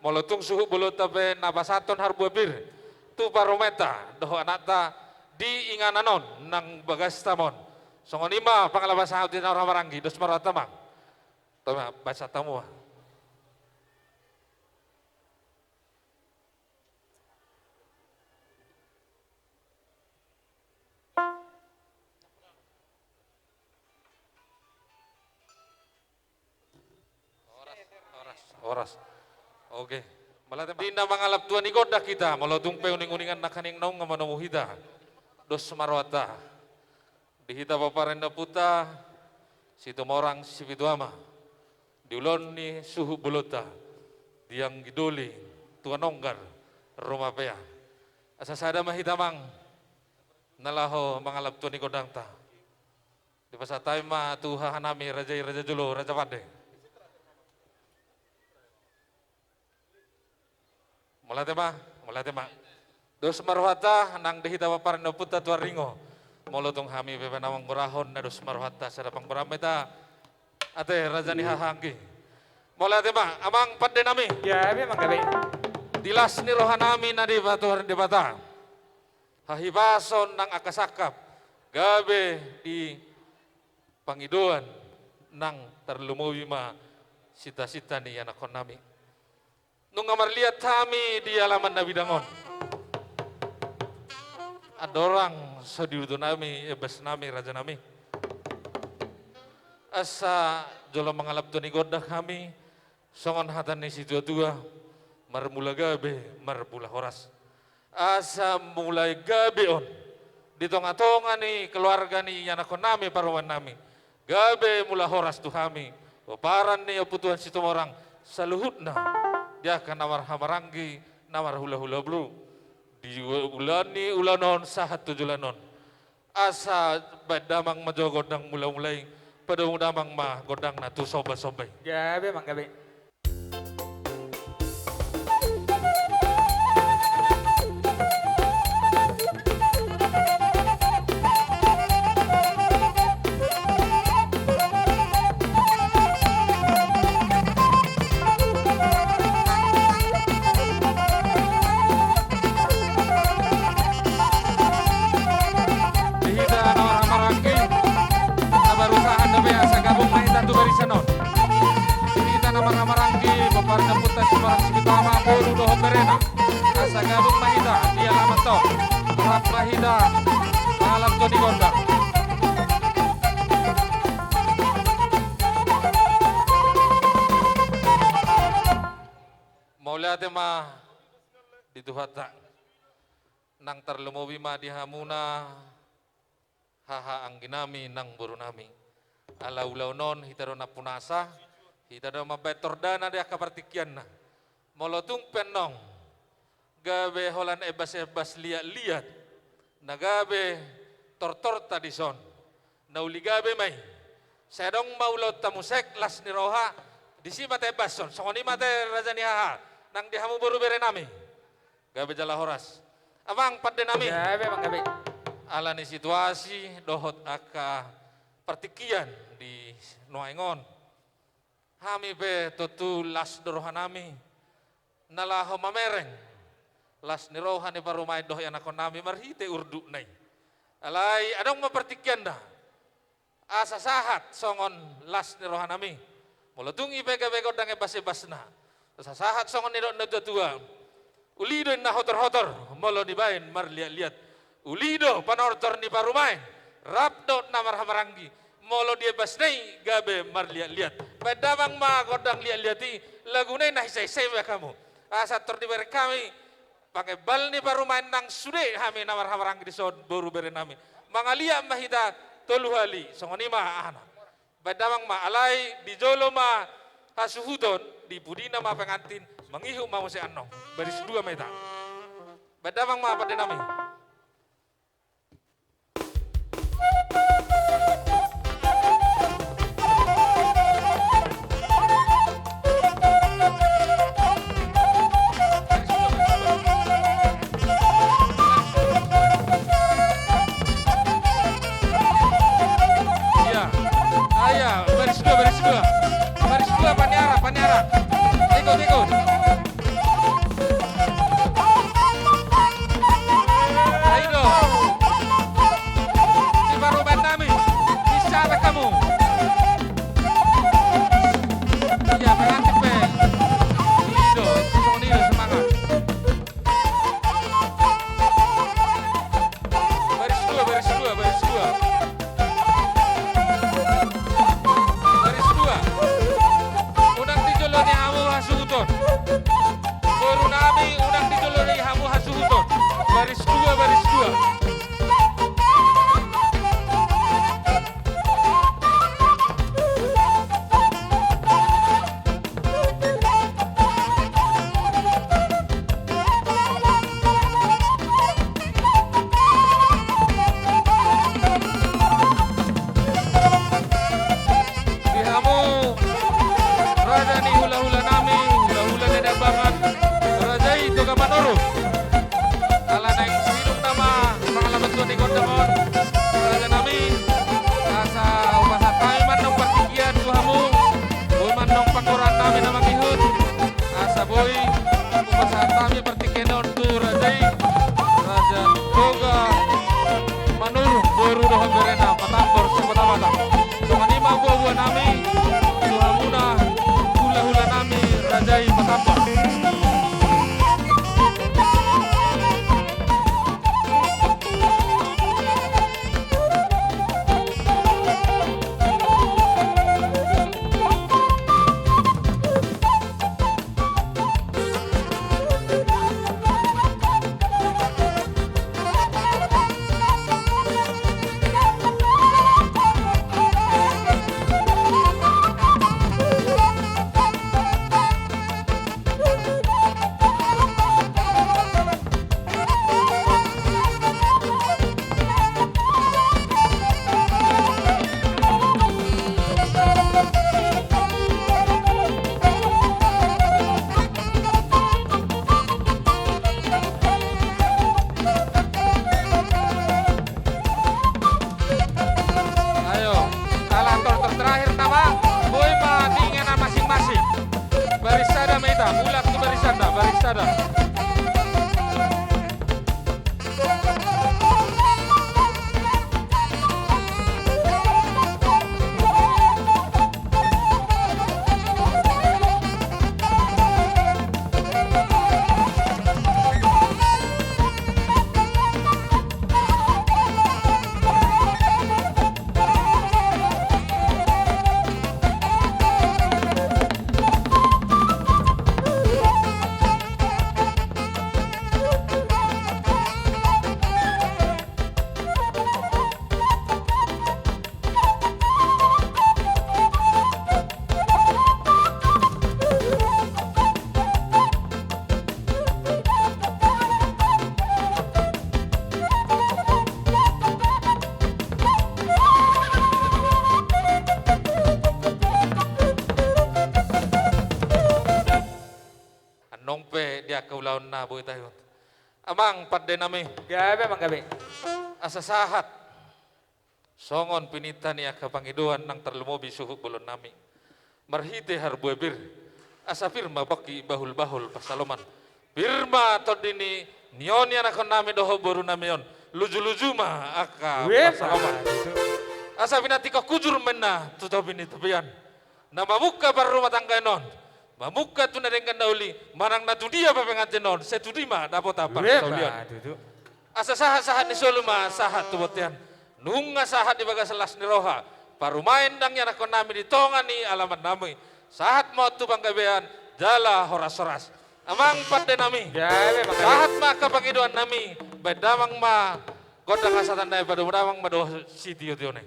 Molotung suhu bulut tapi nabasaton harbuabir. Tu parometa doho anata di ingananon nang bagastamon. Songonima pangalabas hautin orang maranggi dos maratamang. Tama baca tamu. Oras. Oke. Malah di na mangalap tuan igoda kita, malotung pe uning-uningan na kaning naong nga manamuhita. Dos marwata. Dihita paparenda puta, si tumorang si pituama. Diulon ni suhu bulota. Diang giduli, tuan onggar, rumah pea. Asasada mahitamang, nalaho mangalap tuan igodang ta. Di pasatay ma tuha hanami raja julo, raja pade. Mulai tema. Dos marwata nang dihita paparan na puta tuar ringo. Molotong hami pepe nawang kurahon na dos marwata sa dapang kurameta. Ate raja ni hahangki. Mulai tema, amang pande nami. Ya, memang gabi. Dilas ni rohanami na di batuhan di bata. Hahibason nang akasakap. Gabe di pangiduan nang terlumuwi ma sita-sita ni anakon nami. Nung amarliat kami di halaman Nabi Dangon. Ada orang sediutu nami, ebes nami, raja nami. Asa jolo mengalap tuni goda kami, songon hatan ni situ tua, marmula gabe, marpula horas. Asa mulai gabe on, di tonga-tonga ni keluarga ni yanakon nami, paruan nami. Gabe mula horas tu kami, oparan ni oputuan situ orang, saluhut na. Dia akan nawar hamaranggi, nawar hula-hula blu. Di ulani ulanon sahat tujulanon. Asa badamang majo godang mulai-mulai, pada damang ma godang na tu soba-sobai. Ya, memang gabi. Paparna puta sumarang sikitama polo doho perena. Asa gabung mahida di alamat to. Rap mahida malam to di gonda. Mauliate ma dituhata nang terlumuwi ma dihamuna haha angginami nang burunami. Alau-lau non hitarona punasa. Kita ada mabetor dana dia kapartikian na. Molotung penong. Gabe holan ebas-ebas liat-liat. Nagabe tortor tadison. Nauli gabe may. Sedong maulot tamusek las ni roha. Disi mate bason. Songoni mate raja ni haha. Nang dihamu baru bere nami. Gabe jala horas. Amang pade nami. Ya, memang gabi. Ala ni situasi dohot aka partikian di Nuaingon. Kami be tutu las dorohanami nalaho mamereng las ni rohani parumay doh yanakon nami marhite urdu nai alai adong mapertikian dah asa sahat songon las ni rohanami molotung ibe-ibe godang ebas-ebas na asa sahat songon nidok na tua ulido na hotor-hotor molo dibain marliat-liat ulido panortor ni parumay rapdo na marhamaranggi molo dia basnai gabe marliat-liat. Padamang ma godang liat-liati lagunay na hisay-hisay kamu. Asa terdiberi kami pakai bal ni baru main nang sude kami namar hamarang di sod baru beri nami. Mangalia mahita toluhali songoni ma anak. Padamang ma alai di jolo ma hasuhudon di budina ma pengantin mengihu ma musi anong baris dua meta. Padamang ma pada nami. Baris dua, paniara. Ikut. hasuhuton. Boru nami unang ditulungi hamu hasuhuton. Baris dua, baris dua. Dia kaulaon na boy tayo. Amang padde nami. Gabi manggabi. Asa sahat. Songon pinita niya kapangiduan ng terlumobi suhu bulon nami. Marhite harbue bir. Asa firma baki bahul-bahul pasaloman. Firma to dini nion yan akon nami doho boru nami yon. Luju-luju ma aka pasaloman. Asa binati ka kujur mena tuto binitabian. Na mamuka baru rumah tangga non. Mamuka tu nadengkan dauli, marang na tu dia papengantin non, setudima dapat apa saulian. Asa sahat-sahat ni soluma sahat tu botian. Nunga sahat di bagas selas ni roha. Parumain dang yang aku nami di tongan ni alamat nami. Sahat mau tu panggabean jala horas-horas. Amang pate nami. Sahat ma kapangiduan nami. Bedamang ma kodang asatan dai pada bedamang ma doh sitio tione.